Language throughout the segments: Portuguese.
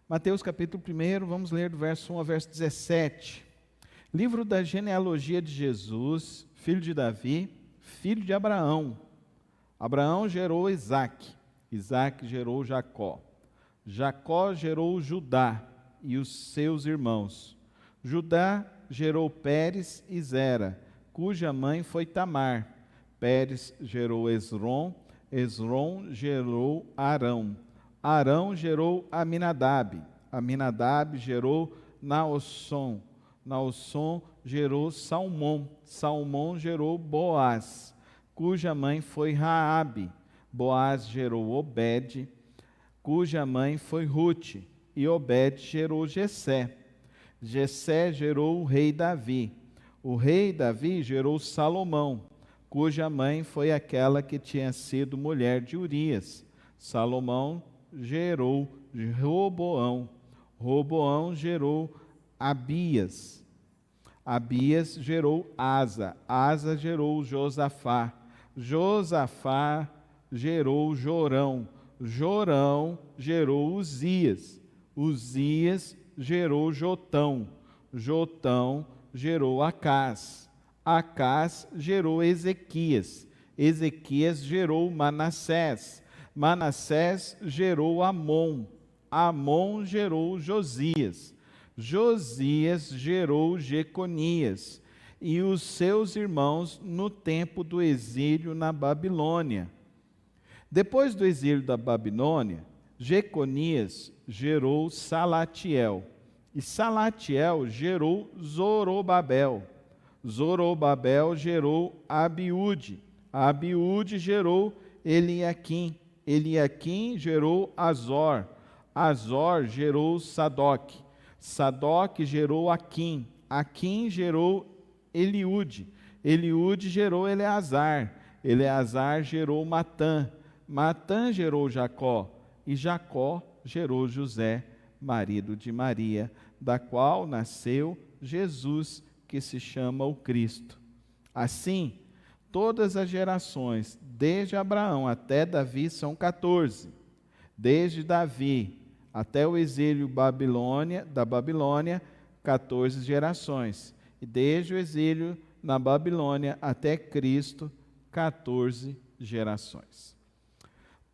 Mateus capítulo 1, vamos ler do verso 1 ao verso 17. Livro da genealogia de Jesus, filho de Davi, filho de Abraão. Abraão gerou Isaque, Isaque gerou Jacó. Jacó gerou Judá e os seus irmãos. Judá gerou Pérez e Zera, cuja mãe foi Tamar. Pérez gerou Esrom, Esrom gerou Arão. Arão gerou Aminadab, Aminadab gerou Naasson, Naasson gerou Salmão, Salmão gerou Boaz, cuja mãe foi Raabe. Boaz gerou Obed, cuja mãe foi Rute, e Obed gerou Jessé. Jessé gerou o rei Davi. O rei Davi gerou Salomão, cuja mãe foi aquela que tinha sido mulher de Urias. Salomão gerou Roboão. Roboão gerou Abias. Abias gerou Asa. Asa gerou Josafá. Josafá gerou Jorão. Jorão gerou Uzias. Uzias gerou Jotão. Jotão gerou Acás. Acás gerou Ezequias. Ezequias gerou Manassés. Manassés gerou Amon. Amon gerou Josias. Josias gerou Jeconias e os seus irmãos no tempo do exílio na Babilônia. Depois do exílio da Babilônia, Jeconias gerou Salatiel. E Salatiel gerou Zorobabel. Zorobabel gerou Abiúde. Abiúde gerou Eliaquim. Eliaquim gerou Azor. Azor gerou Sadoc. Sadoc gerou Aquim. Aquim gerou Eliúde. Eliúde gerou Eleazar. Eleazar gerou Matã. Matã gerou Jacó. E Jacó gerou José, marido de Maria, da qual nasceu Jesus, que se chama o Cristo. Assim, todas as gerações, desde Abraão até Davi, são 14. Desde Davi até o exílio da Babilônia, 14 gerações. E desde o exílio na Babilônia até Cristo, 14 gerações.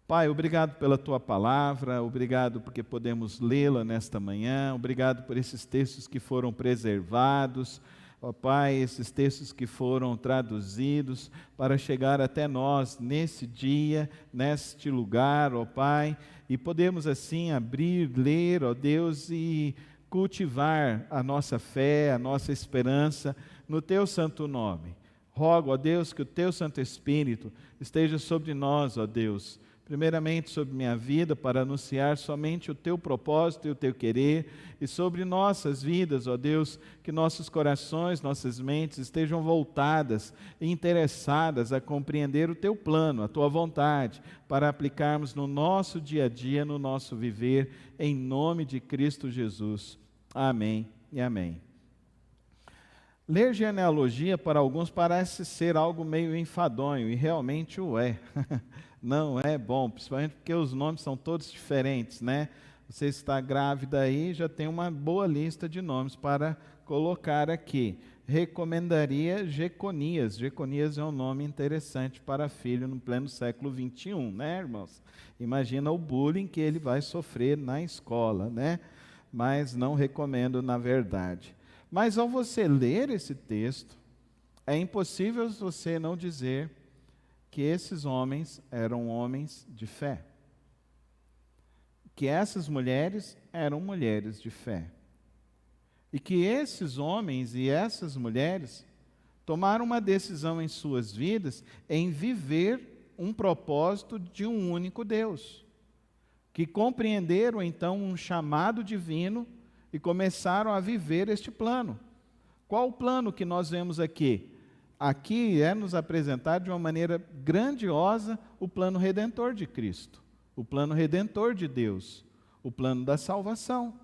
Pai, obrigado pela Tua palavra, obrigado porque podemos lê-la nesta manhã, obrigado por esses textos que foram preservados, ó Pai, esses textos que foram traduzidos para chegar até nós nesse dia, neste lugar, ó Pai, e podemos assim abrir, ler, ó Deus, e cultivar a nossa fé, a nossa esperança no Teu santo nome. Rogo, ó Deus, que o Teu Santo Espírito esteja sobre nós, ó Deus, primeiramente sobre minha vida, para anunciar somente o Teu propósito e o Teu querer, e sobre nossas vidas, ó Deus, que nossos corações, nossas mentes estejam voltadas e interessadas a compreender o Teu plano, a Tua vontade, para aplicarmos no nosso dia a dia, no nosso viver, em nome de Cristo Jesus. Amém e amém. Ler genealogia para alguns parece ser algo meio enfadonho, e realmente o é. Não é bom, principalmente porque os nomes são todos diferentes, né? Você está grávida aí, já tem uma boa lista de nomes para colocar aqui. Recomendaria Jeconias. Jeconias é um nome interessante para filho no pleno século 21, né, irmãos? Imagina o bullying que ele vai sofrer na escola, né? Mas não recomendo, na verdade. Mas ao você ler esse texto, é impossível você não dizer que esses homens eram homens de fé. Que essas mulheres eram mulheres de fé. E que esses homens e essas mulheres tomaram uma decisão em suas vidas em viver um propósito de um único Deus. Que compreenderam então um chamado divino e começaram a viver este plano. Qual o plano que nós vemos aqui? Aqui é nos apresentado de uma maneira grandiosa o plano redentor de Cristo, o plano redentor de Deus, o plano da salvação.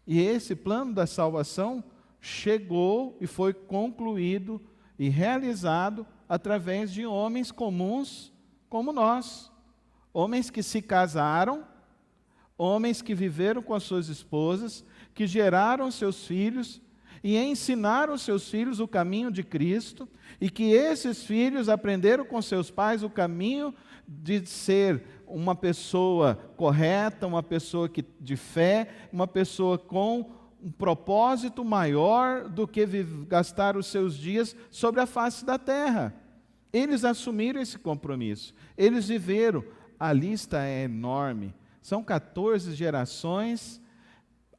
E esse plano da salvação chegou e foi concluído e realizado através de homens comuns como nós. Homens que se casaram, Homens que viveram com as suas esposas, que geraram seus filhos e ensinaram seus filhos o caminho de Cristo, e que esses filhos aprenderam com seus pais o caminho de ser uma pessoa correta, uma pessoa de fé, uma pessoa com um propósito maior do que gastar os seus dias sobre a face da terra. Eles assumiram esse compromisso, eles viveram. A lista é enorme, são 14 gerações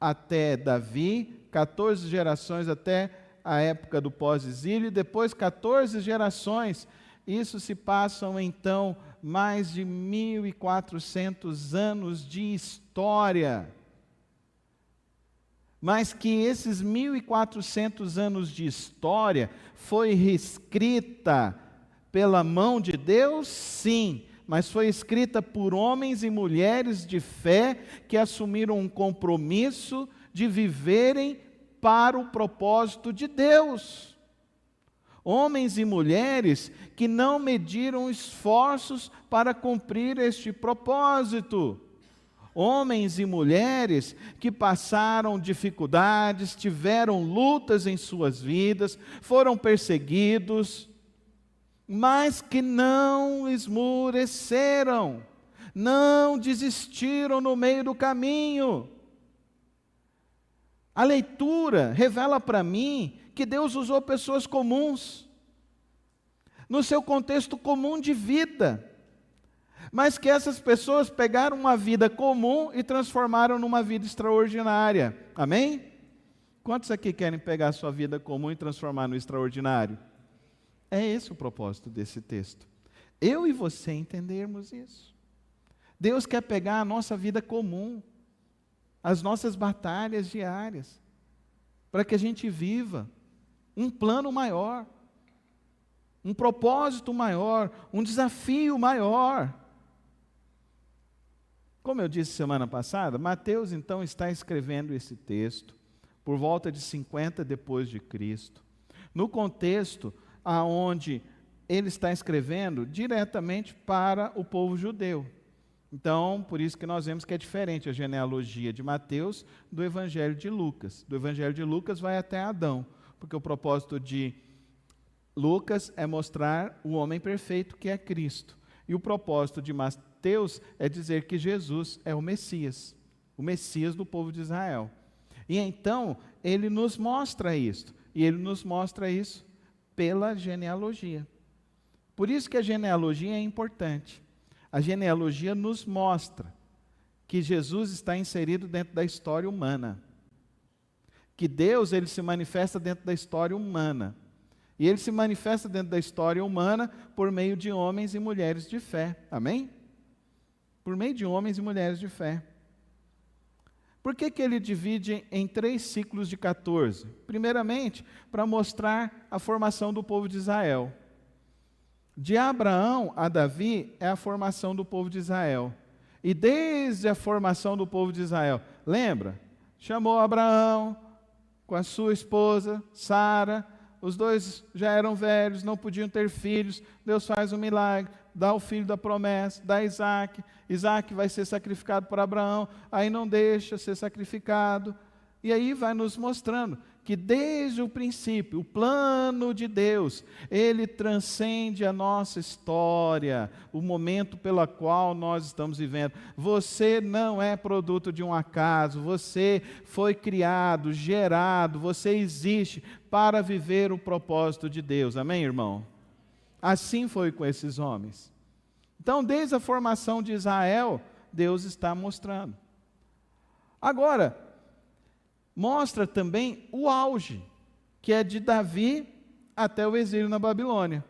até Davi, 14 gerações até a época do pós-exílio, e depois 14 gerações. Isso se passam então mais de 1.400 anos de história. Mas que esses 1.400 anos de história foi reescrita pela mão de Deus? Sim, mas foi escrita por homens e mulheres de fé que assumiram um compromisso de viverem para o propósito de Deus. Homens e mulheres que não mediram esforços para cumprir este propósito. Homens e mulheres que passaram dificuldades, tiveram lutas em suas vidas, foram perseguidos, mas que não esmoreceram, não desistiram no meio do caminho. A leitura revela para mim que Deus usou pessoas comuns, no seu contexto comum de vida, mas que essas pessoas pegaram uma vida comum e transformaram numa vida extraordinária. Amém? Quantos aqui querem pegar a sua vida comum e transformar no extraordinário? É esse o propósito desse texto. Eu e você entendermos isso. Deus quer pegar a nossa vida comum, as nossas batalhas diárias, para que a gente viva um plano maior, um propósito maior, um desafio maior. Como eu disse semana passada, Mateus então está escrevendo esse texto por volta de 50 depois de Cristo, no contexto aonde ele está escrevendo diretamente para o povo judeu. Então, por isso que nós vemos que é diferente a genealogia de Mateus do Evangelho de Lucas. Do Evangelho de Lucas vai até Adão, porque o propósito de Lucas é mostrar o homem perfeito que é Cristo. E o propósito de Mateus é dizer que Jesus é o Messias do povo de Israel. E então, ele nos mostra isso, e ele nos mostra isso pela genealogia. Por isso que a genealogia é importante. A genealogia nos mostra que Jesus está inserido dentro da história humana. Que Deus, ele se manifesta dentro da história humana. E ele se manifesta dentro da história humana por meio de homens e mulheres de fé. Amém? Por meio de homens e mulheres de fé. Por que ele divide em 3 ciclos de 14? Primeiramente, para mostrar a formação do povo de Israel. De Abraão a Davi é a formação do povo de Israel. E desde a formação do povo de Israel, lembra? Chamou Abraão com a sua esposa, Sara, os dois já eram velhos, não podiam ter filhos, Deus faz um milagre, dá o filho da promessa, dá Isaac, Isaac vai ser sacrificado por Abraão, aí não deixa ser sacrificado, e aí vai nos mostrando que desde o princípio, o plano de Deus, ele transcende a nossa história, o momento pelo qual nós estamos vivendo. Você não é produto de um acaso, você foi criado, gerado, você existe para viver o propósito de Deus. Amém, irmão? Assim foi com esses homens. Então, desde a formação de Israel, Deus está mostrando. Agora, mostra também o auge, que é de Davi até o exílio na Babilônia.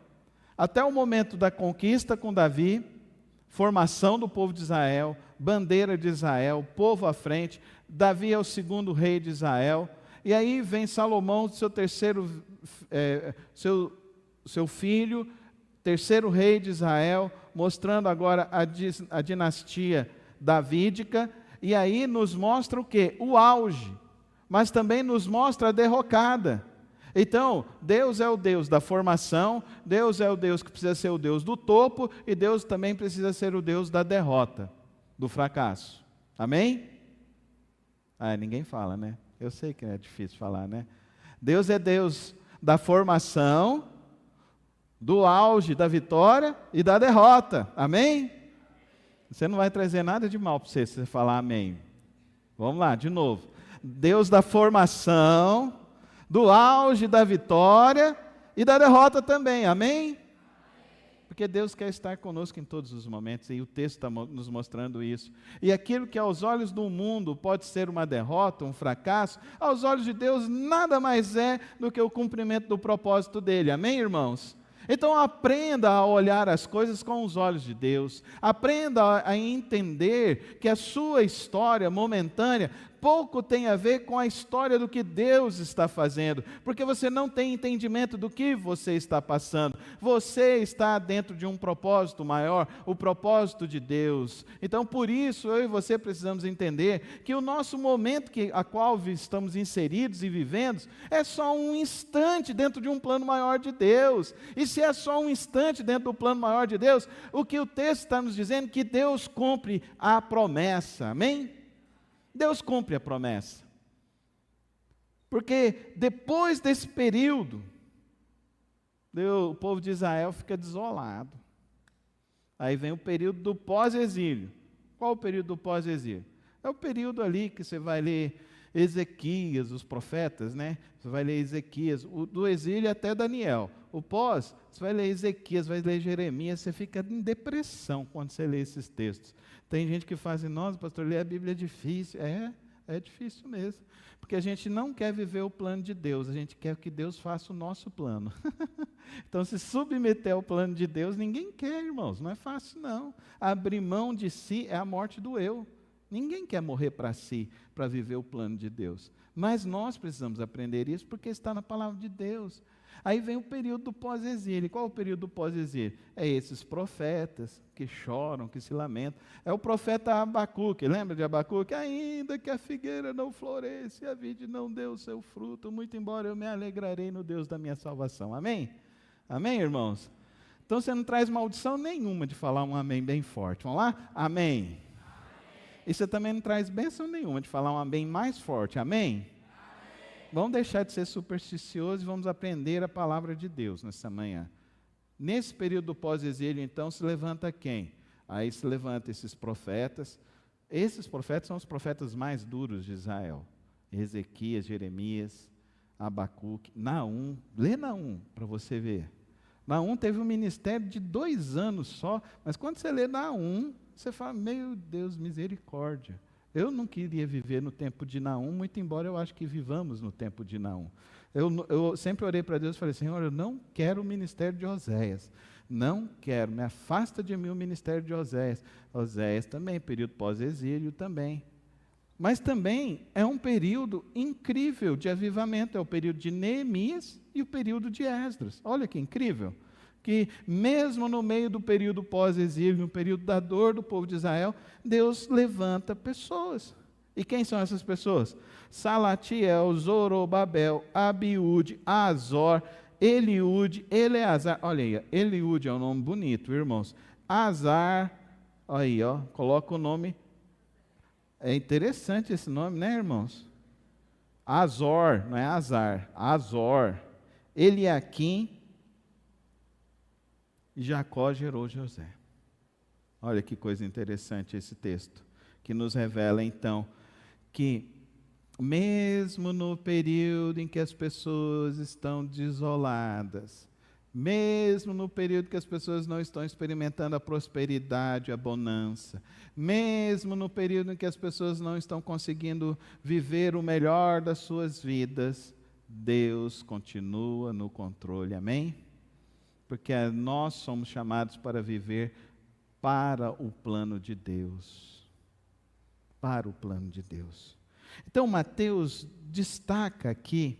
Até o momento da conquista com Davi, formação do povo de Israel, bandeira de Israel, povo à frente. Davi é o 2º rei de Israel. E aí vem Salomão, seu filho, 3º rei de Israel, mostrando agora a dinastia davídica. E aí nos mostra o quê? O auge. Mas também nos mostra a derrocada. Então, Deus é o Deus da formação, Deus é o Deus que precisa ser o Deus do topo, e Deus também precisa ser o Deus da derrota, do fracasso. Amém? Ninguém fala, né? Eu sei que é difícil falar, né? Deus é Deus da formação, do auge, da vitória e da derrota. Amém? Você não vai trazer nada de mal para você se você falar amém. Vamos lá, de novo. Deus da formação, do auge, da vitória e da derrota também. Amém? Porque Deus quer estar conosco em todos os momentos, e o texto está nos mostrando isso. E aquilo que aos olhos do mundo pode ser uma derrota, um fracasso, aos olhos de Deus nada mais é do que o cumprimento do propósito dele. Amém, irmãos? Então aprenda a olhar as coisas com os olhos de Deus. Aprenda a entender que a sua história momentânea pouco tem a ver com a história do que Deus está fazendo, porque você não tem entendimento do que você está passando. Você está dentro de um propósito maior, o propósito de Deus. Então, por isso, eu e você precisamos entender que o nosso momento a qual estamos inseridos e vivendo é só um instante dentro de um plano maior de Deus. E se é só um instante dentro do plano maior de Deus, o que o texto está nos dizendo é que Deus cumpre a promessa. Amém? Deus cumpre a promessa. Porque depois desse período, o povo de Israel fica desolado. Aí vem o período do pós-exílio. Qual o período do pós-exílio? É o período ali que você vai ler Ezequias, os profetas, né? Você vai ler Ezequias, do exílio até Daniel. O pós, você vai ler Ezequias, vai ler Jeremias, você fica em depressão quando você lê esses textos. Tem gente que fala assim, nossa, pastor, ler a Bíblia é difícil. É difícil mesmo. Porque a gente não quer viver o plano de Deus, a gente quer que Deus faça o nosso plano. Então, se submeter ao plano de Deus, ninguém quer, irmãos, não é fácil não. Abrir mão de si é a morte do eu. Ninguém quer morrer para si, para viver o plano de Deus. Mas nós precisamos aprender isso porque está na palavra de Deus. Aí vem o período do pós-exílio. Qual é o período do pós-exílio? É esses profetas que choram, que se lamentam. É o profeta Abacuque. Lembra de Abacuque? Ainda que a figueira não floresça e a vide não dê o seu fruto, muito embora eu me alegrarei no Deus da minha salvação. Amém? Amém, irmãos? Então você não traz maldição nenhuma de falar um amém bem forte. Vamos lá? Amém. E você também não traz bênção nenhuma de falar um amém mais forte. Amém? Vamos deixar de ser supersticiosos e vamos aprender a palavra de Deus nessa manhã. Nesse período do pós-exílio, então, se levanta quem? Aí se levanta esses profetas. Esses profetas são os profetas mais duros de Israel. Ezequias, Jeremias, Abacuque, Naum. Lê Naum para você ver. Naum teve um ministério de 2 anos só, mas quando você lê Naum, você fala, meu Deus, misericórdia. Eu não queria viver no tempo de Naum, muito embora eu acho que vivamos no tempo de Naum. Eu sempre orei para Deus e falei, Senhor, eu não quero o ministério de Oséias. Não quero, me afasta de mim o ministério de Oséias. Oséias também, período pós-exílio também. Mas também é um período incrível de avivamento, é o período de Neemias e o período de Esdras. Olha que incrível. Que mesmo no meio do período pós-exílio, no período da dor do povo de Israel, Deus levanta pessoas. E quem são essas pessoas? Salatiel, Zorobabel, Abiúde, Azor, Eliúde, Eleazar. Olha aí, Eliúde é um nome bonito, irmãos. Azar, aí, ó, coloca o nome. É interessante esse nome, né, irmãos? Azor, não é Azar, Azor. Eliaquim. Jacó gerou José. Olha que coisa interessante esse texto, que nos revela então que mesmo no período em que as pessoas estão desoladas, mesmo no período que as pessoas não estão experimentando a prosperidade, a bonança, mesmo no período em que as pessoas não estão conseguindo viver o melhor das suas vidas, Deus continua no controle. Amém? Porque nós somos chamados para viver para o plano de Deus. Para o plano de Deus. Então, Mateus destaca aqui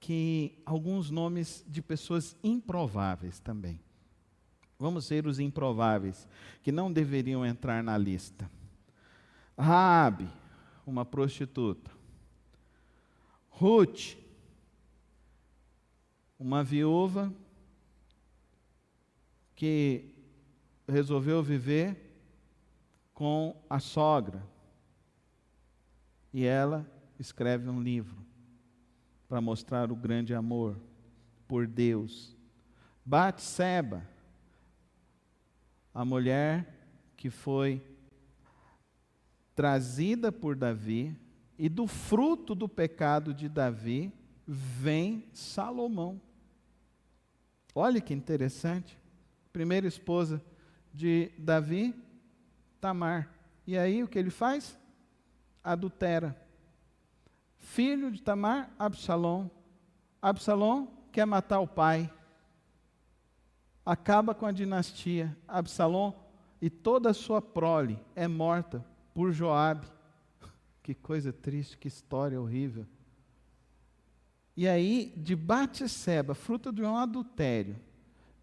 que alguns nomes de pessoas improváveis também. Vamos ver os improváveis, que não deveriam entrar na lista. Raabe, uma prostituta. Ruth, uma viúva que resolveu viver com a sogra. E ela escreve um livro para mostrar o grande amor por Deus. Batseba, a mulher que foi trazida por Davi, e do fruto do pecado de Davi vem Salomão. Olha que interessante. Primeira esposa de Davi, Tamar. E aí o que ele faz? Adultera. Filho de Tamar, Absalom. Absalom quer matar o pai. Acaba com a dinastia. Absalom e toda a sua prole é morta por Joabe. Que coisa triste, que história horrível. E aí, de Batseba, fruto de um adultério,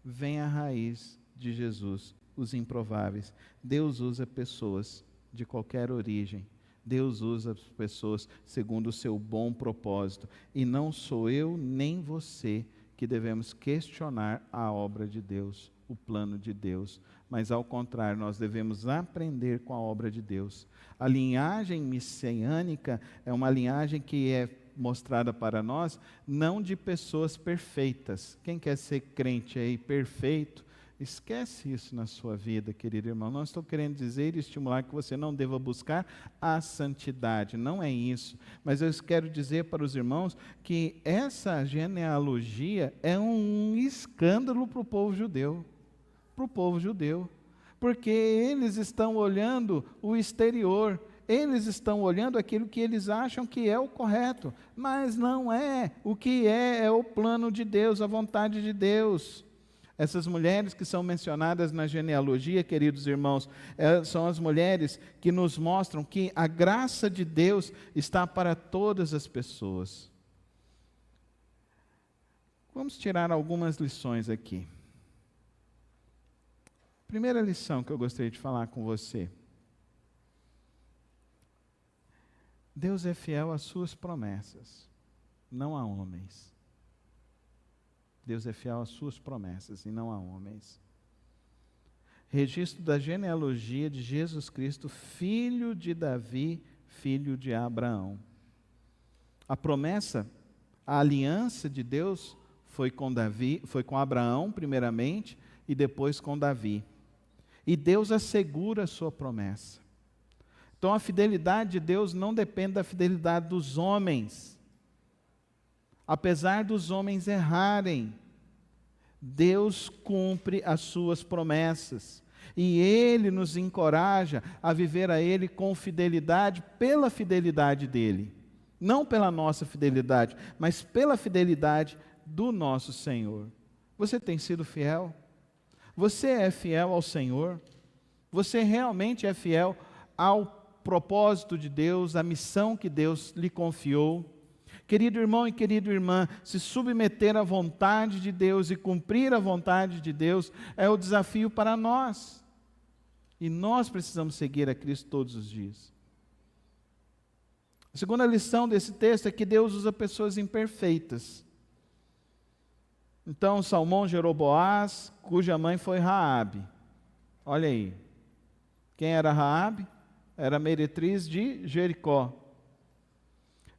vem a raiz de Jesus, os improváveis. Deus usa pessoas de qualquer origem. Deus usa as pessoas segundo o seu bom propósito. E não sou eu nem você que devemos questionar a obra de Deus, o plano de Deus. Mas, ao contrário, nós devemos aprender com a obra de Deus. A linhagem messiânica é uma linhagem que é mostrada para nós, não de pessoas perfeitas. Quem quer ser crente aí perfeito, esquece isso na sua vida, querido irmão. Não estou querendo dizer e estimular que você não deva buscar a santidade, não é isso. Mas eu quero dizer para os irmãos que essa genealogia é um escândalo para o povo judeu. Para o povo judeu. Porque eles estão olhando o exterior, eles estão olhando aquilo que eles acham que é o correto, mas não é. O que é o plano de Deus, a vontade de Deus. Essas mulheres que são mencionadas na genealogia, queridos irmãos, são as mulheres que nos mostram que a graça de Deus está para todas as pessoas. Vamos tirar algumas lições aqui. Primeira lição que eu gostaria de falar com você. Deus é fiel às suas promessas, não a homens. Deus é fiel às suas promessas e não a homens. Registro da genealogia de Jesus Cristo, filho de Davi, filho de Abraão. A promessa, a aliança de Deus foi com Davi, foi com Abraão primeiramente e depois com Davi. E Deus assegura a sua promessa. Então a fidelidade de Deus não depende da fidelidade dos homens. Apesar dos homens errarem, Deus cumpre as suas promessas. E Ele nos encoraja a viver a Ele com fidelidade, pela fidelidade dEle. Não pela nossa fidelidade, mas pela fidelidade do nosso Senhor. Você tem sido fiel? Você é fiel ao Senhor? Você realmente é fiel ao propósito de Deus, à missão que Deus lhe confiou? Querido irmão e querida irmã, se submeter à vontade de Deus e cumprir a vontade de Deus é o desafio para nós. E nós precisamos seguir a Cristo todos os dias. A segunda lição desse texto é que Deus usa pessoas imperfeitas. Então, Salmão gerou Boaz, cuja mãe foi Raabe. Olha aí. Quem era Raabe? Era a meretriz de Jericó.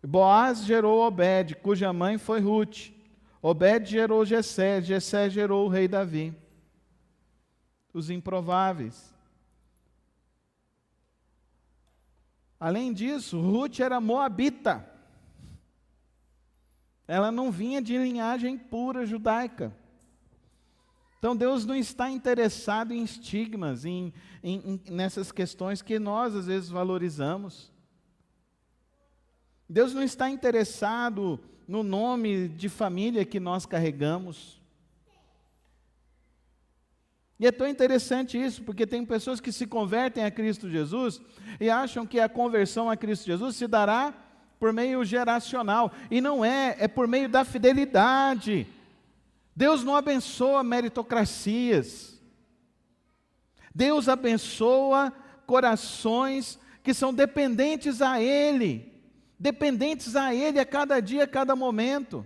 Boaz gerou Obed, cuja mãe foi Ruth. Obed gerou Jessé, Jessé gerou o rei Davi. Os improváveis. Além disso, Ruth era moabita. Ela não vinha de linhagem pura judaica. Então Deus não está interessado em estigmas, nessas questões que nós às vezes valorizamos. Deus não está interessado no nome de família que nós carregamos. E é tão interessante isso, porque tem pessoas que se convertem a Cristo Jesus e acham que a conversão a Cristo Jesus se dará por meio geracional. E não é, é por meio da fidelidade. Deus não abençoa meritocracias. Deus abençoa corações que são dependentes a Ele. Dependentes a Ele a cada dia, a cada momento.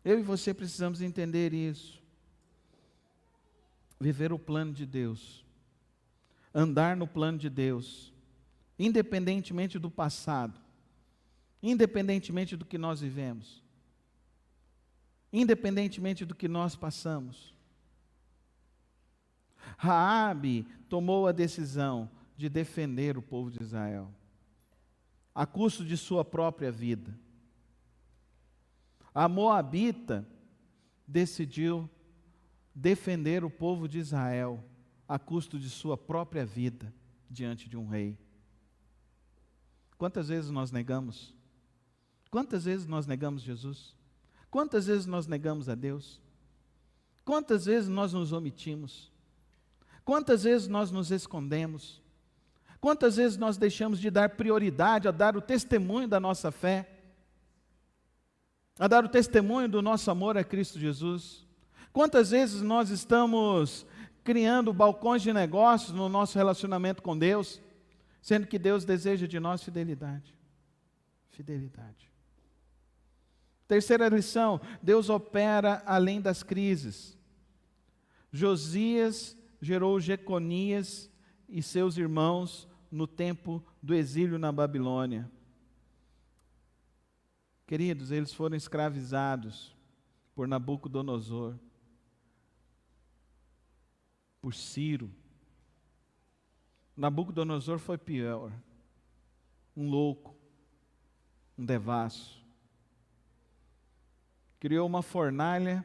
Eu e você precisamos entender isso. viver o plano de Deus, andar no plano de Deus, independentemente do passado, independentemente do que nós vivemos, independentemente do que nós passamos. Raabe tomou a decisão de defender o povo de Israel, a custo de sua própria vida. A moabita decidiu defender o povo de Israel, a custo de sua própria vida, diante de um rei. Quantas vezes nós negamos? Quantas vezes nós negamos Jesus? Quantas vezes nós negamos a Deus? Quantas vezes nós nos omitimos? Quantas vezes nós nos escondemos? Quantas vezes nós deixamos de dar prioridade a dar o testemunho da nossa fé, a dar o testemunho do nosso amor a Cristo Jesus? Quantas vezes nós estamos criando balcões de negócios no nosso relacionamento com Deus, sendo que Deus deseja de nós fidelidade? Fidelidade. Terceira lição: Deus opera além das crises. Josias gerou Jeconias e seus irmãos no tempo do exílio na Babilônia. Queridos, eles foram escravizados por Nabucodonosor, por Ciro. Nabucodonosor foi pior, um louco, um devasso. Criou uma fornalha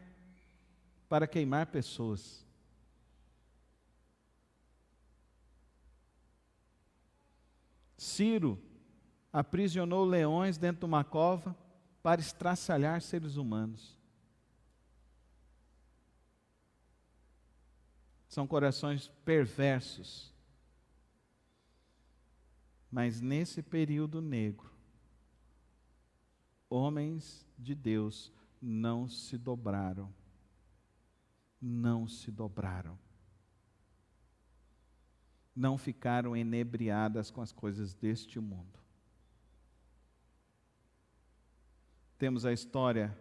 para queimar pessoas. Ciro aprisionou leões dentro de uma cova para estraçalhar seres humanos. São corações perversos. Mas nesse período negro, homens de Deus não se dobraram. Não se dobraram. Não ficaram enebriadas com as coisas deste mundo. Temos a história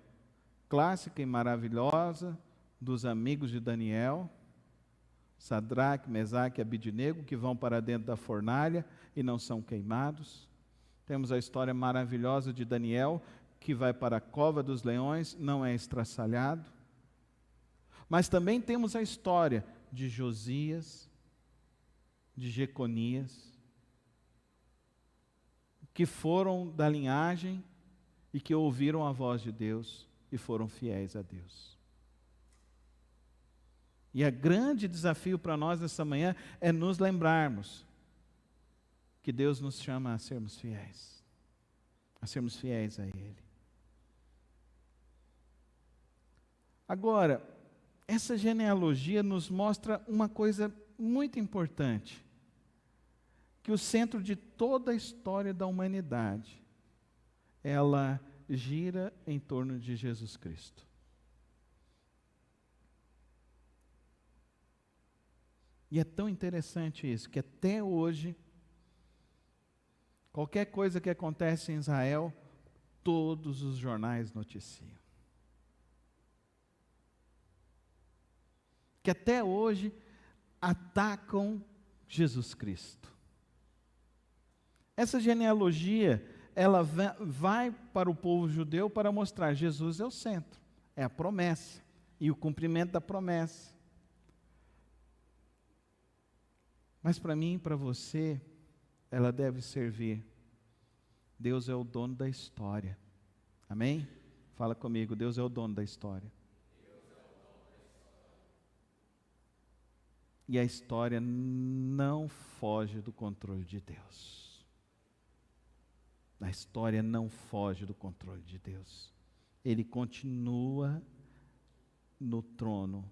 clássica e maravilhosa dos amigos de Daniel, Sadraque, Mesaque e Abidnego, que vão para dentro da fornalha e não são queimados. Temos a história maravilhosa de Daniel, que vai para a cova dos leões, não é estraçalhado. Mas também temos a história de Josias, de Jeconias, que foram da linhagem e que ouviram a voz de Deus e foram fiéis a Deus. E o grande desafio para nós nessa manhã é nos lembrarmos que Deus nos chama a sermos fiéis a Ele. Agora, essa genealogia nos mostra uma coisa muito importante, que o centro de toda a história da humanidade, ela gira em torno de Jesus Cristo. E é tão interessante isso, que até hoje, qualquer coisa que acontece em Israel, todos os jornais noticiam. Que até hoje atacam Jesus Cristo. Essa genealogia, ela vai para o povo judeu para mostrar Jesus é o centro, é a promessa e o cumprimento da promessa. Mas para mim e para você, ela deve servir. Deus é o dono da história. Amém? Fala comigo, Deus é o dono da história. E a história não foge do controle de Deus. A história não foge do controle de Deus. Ele continua no trono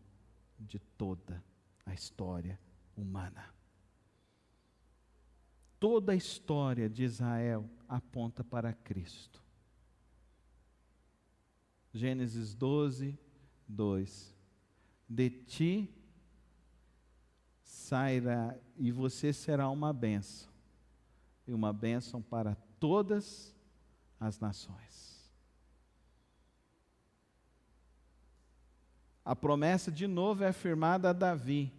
de toda a história humana. Toda a história de Israel aponta para Cristo. Gênesis 12, 2. De ti sairá, e você será uma bênção, e uma bênção para todas as nações. A promessa de novo é afirmada a Davi,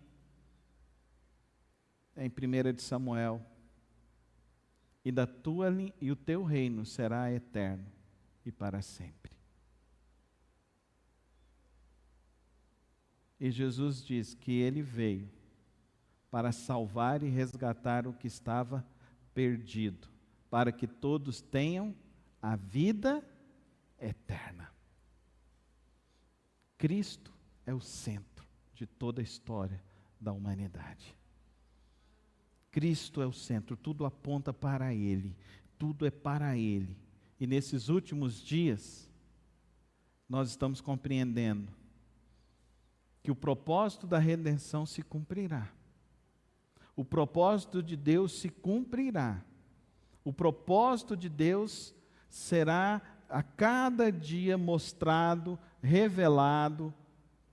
em 1 de Samuel. E o teu reino será eterno e para sempre. E Jesus diz que ele veio para salvar e resgatar o que estava perdido, para que todos tenham a vida eterna. Cristo é o centro de toda a história da humanidade. Cristo é o centro, tudo aponta para Ele, tudo é para Ele. E nesses últimos dias, nós estamos compreendendo que o propósito da redenção se cumprirá. O propósito de Deus se cumprirá. O propósito de Deus será a cada dia mostrado, revelado,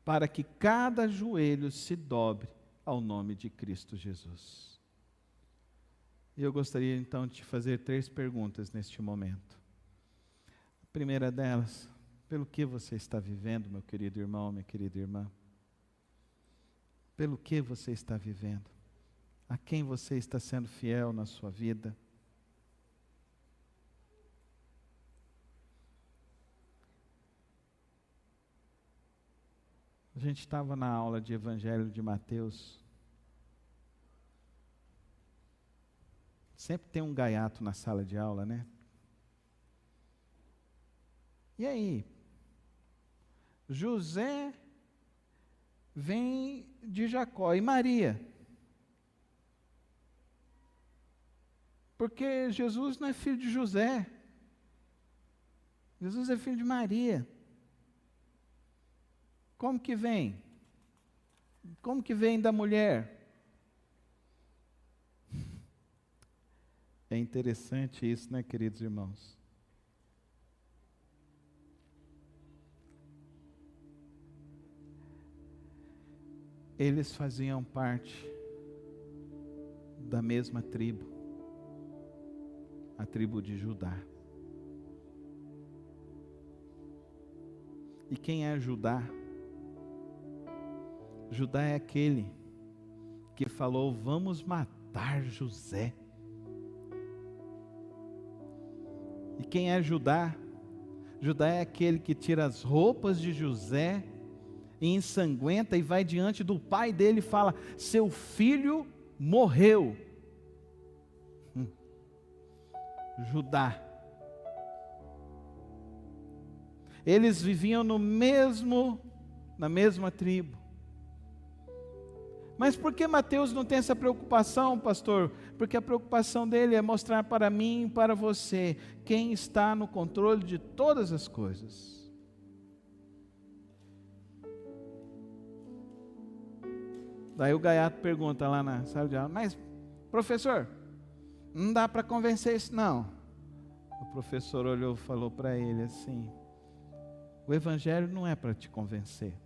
para que cada joelho se dobre ao nome de Cristo Jesus. E eu gostaria então de te fazer 3 perguntas neste momento. A primeira delas, pelo que você está vivendo, meu querido irmão, minha querida irmã? Pelo que você está vivendo? A quem você está sendo fiel na sua vida? A gente estava na aula de Evangelho de Mateus. Sempre tem um gaiato na sala de aula, né? E aí? José vem de Jacó. E Maria? Porque Jesus não é filho de José. Jesus é filho de Maria. Como que vem? Como que vem da mulher? É interessante isso, né, queridos irmãos? Eles faziam parte da mesma tribo, a tribo de Judá. E quem é Judá? Judá é aquele que falou: vamos matar José. E quem é Judá? Judá é aquele que tira as roupas de José e ensanguenta e vai diante do pai dele e fala: seu filho morreu. Judá. Eles viviam na mesma tribo. Mas por que Mateus não tem essa preocupação, pastor? Porque a preocupação dele é mostrar para mim e para você quem está no controle de todas as coisas. Daí o gaiato pergunta lá na sala de aula: mas professor, não dá para convencer isso não. O professor olhou e falou para ele assim: o evangelho não é para te convencer.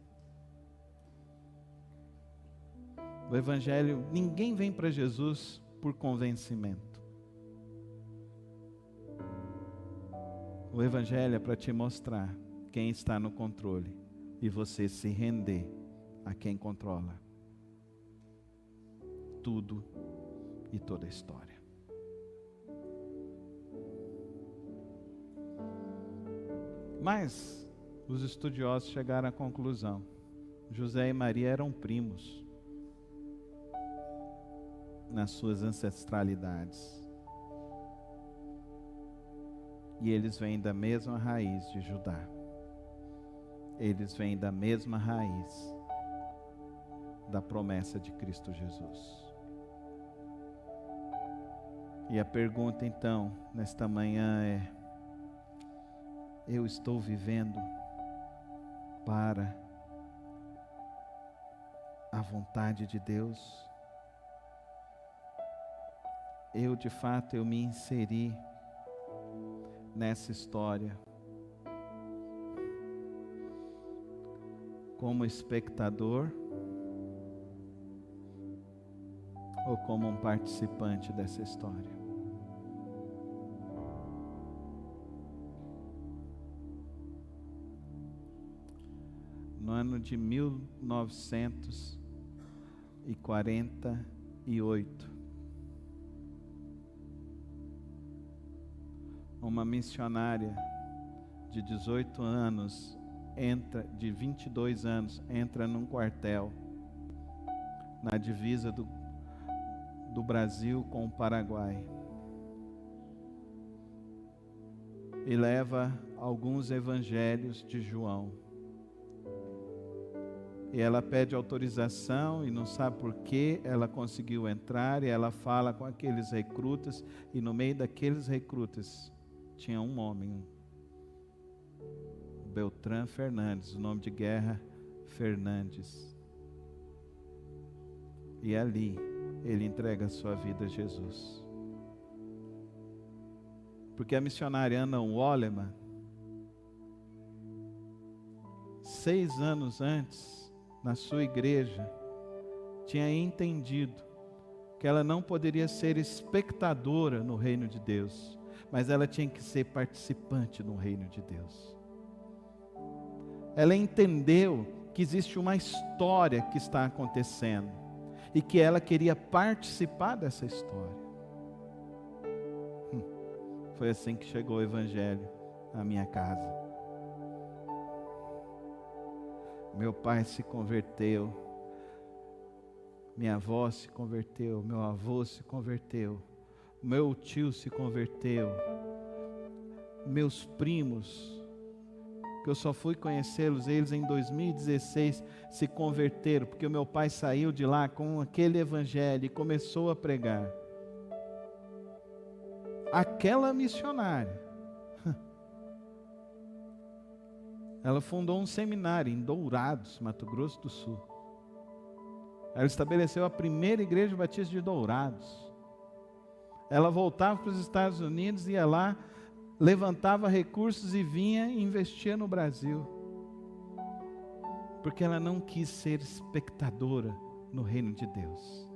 O evangelho, ninguém vem para Jesus por convencimento. O evangelho é para te mostrar quem está no controle e você se render a quem controla tudo e toda a história. Mas os estudiosos chegaram à conclusão: José e Maria eram primos nas suas ancestralidades. E eles vêm da mesma raiz de Judá. Eles vêm da mesma raiz da promessa de Cristo Jesus. E a pergunta então, nesta manhã é: eu estou vivendo para a vontade de Deus? De fato, eu me inseri nessa história como espectador ou como um participante dessa história? no ano de 1948. Uma missionária de 18 anos, de 22 anos, entra num quartel na divisa do Brasil com o Paraguai e leva alguns evangelhos de João. E ela pede autorização e não sabe por que ela conseguiu entrar, e ela fala com aqueles recrutas, e no meio daqueles recrutas tinha um homem, Beltrán Fernandes, o nome de guerra Fernandes. E ali ele entrega a sua vida a Jesus. Porque a missionária Anna Wolleman, 6 anos antes, na sua igreja, tinha entendido que ela não poderia ser espectadora no reino de Deus, mas ela tinha que ser participante no reino de Deus. Ela entendeu que existe uma história que está acontecendo e que ela queria participar dessa história. Foi assim que chegou o evangelho à minha casa. Meu pai se converteu, minha avó se converteu, meu avô se converteu, meu tio se converteu, meus primos, que eu só fui conhecê-los, eles em 2016 se converteram, porque o meu pai saiu de lá com aquele evangelho e começou a pregar. Aquela missionária, ela fundou um seminário em Dourados, Mato Grosso do Sul. Ela estabeleceu a primeira igreja batista de Dourados. Ela voltava para os Estados Unidos, ia lá, levantava recursos e vinha e investia no Brasil. Porque ela não quis ser espectadora no reino de Deus.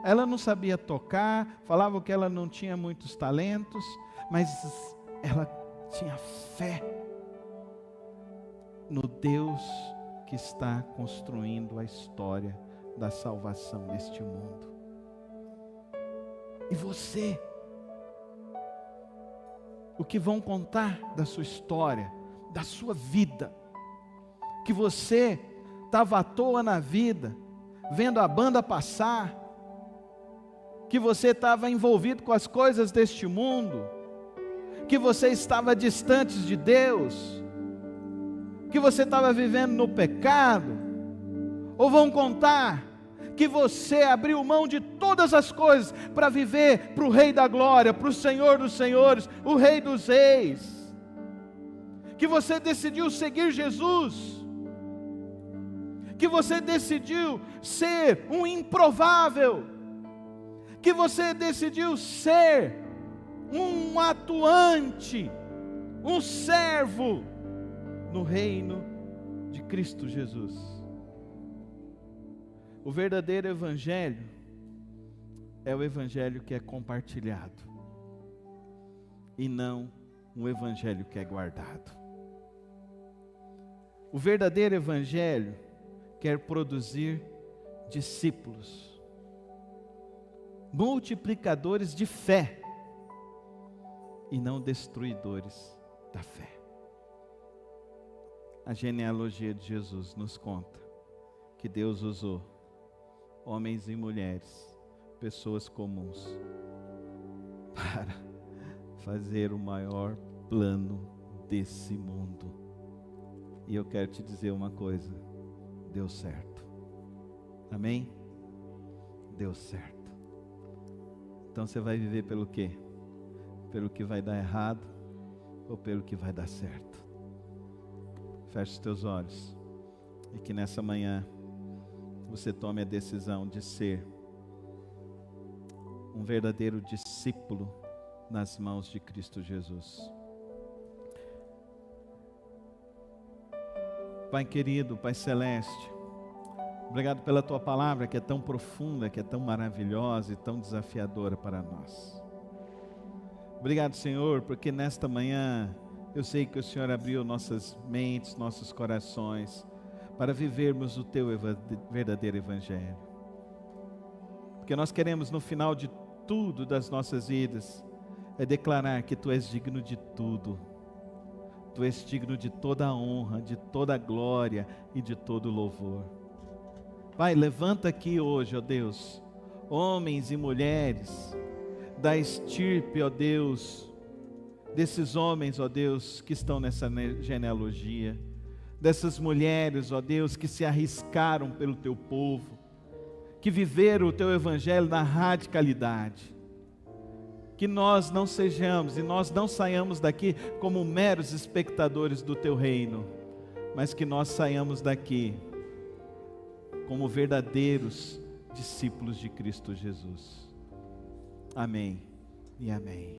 Ela não sabia tocar, falava que ela não tinha muitos talentos, mas ela tinha fé no Deus que está construindo a história da salvação neste mundo. E você? O que vão contar da sua história, da sua vida? Que você estava à toa na vida, vendo a banda passar, que você estava envolvido com as coisas deste mundo, que você estava distante de Deus, que você estava vivendo no pecado, ou vão contar que você abriu mão de todas as coisas para viver para o Rei da Glória, para o Senhor dos Senhores, o Rei dos Reis, que você decidiu seguir Jesus, que você decidiu ser um improvável, que você decidiu ser um atuante, um servo no reino de Cristo Jesus. O verdadeiro evangelho é o evangelho que é compartilhado e não um evangelho que é guardado. O verdadeiro evangelho quer produzir discípulos, multiplicadores de fé e não destruidores da fé. A genealogia de Jesus nos conta que Deus usou homens e mulheres, pessoas comuns, para fazer o maior plano desse mundo. E eu quero te dizer uma coisa: deu certo. Amém? Deu certo. Então você vai viver pelo quê? Pelo que vai dar errado ou pelo que vai dar certo? Feche os teus olhos e que nessa manhã você tome a decisão de ser um verdadeiro discípulo nas mãos de Cristo Jesus. Pai querido, Pai celeste, obrigado pela Tua palavra que é tão profunda, que é tão maravilhosa e tão desafiadora para nós. Obrigado, Senhor, porque nesta manhã Eu sei que o Senhor abriu nossas mentes, nossos corações, para vivermos o Teu verdadeiro Evangelho. Porque nós queremos, no final de tudo das nossas vidas, declarar que Tu és digno de tudo. Tu és digno de toda a honra, de toda a glória e de todo o louvor. Pai, levanta aqui hoje, ó Deus, homens e mulheres da estirpe, ó Deus, desses homens, ó Deus, que estão nessa genealogia, dessas mulheres, ó Deus, que se arriscaram pelo Teu povo, que viveram o Teu Evangelho na radicalidade. Que nós não sejamos e nós não saiamos daqui como meros espectadores do Teu reino, mas que nós saiamos daqui como verdadeiros discípulos de Cristo Jesus. Amém e amém.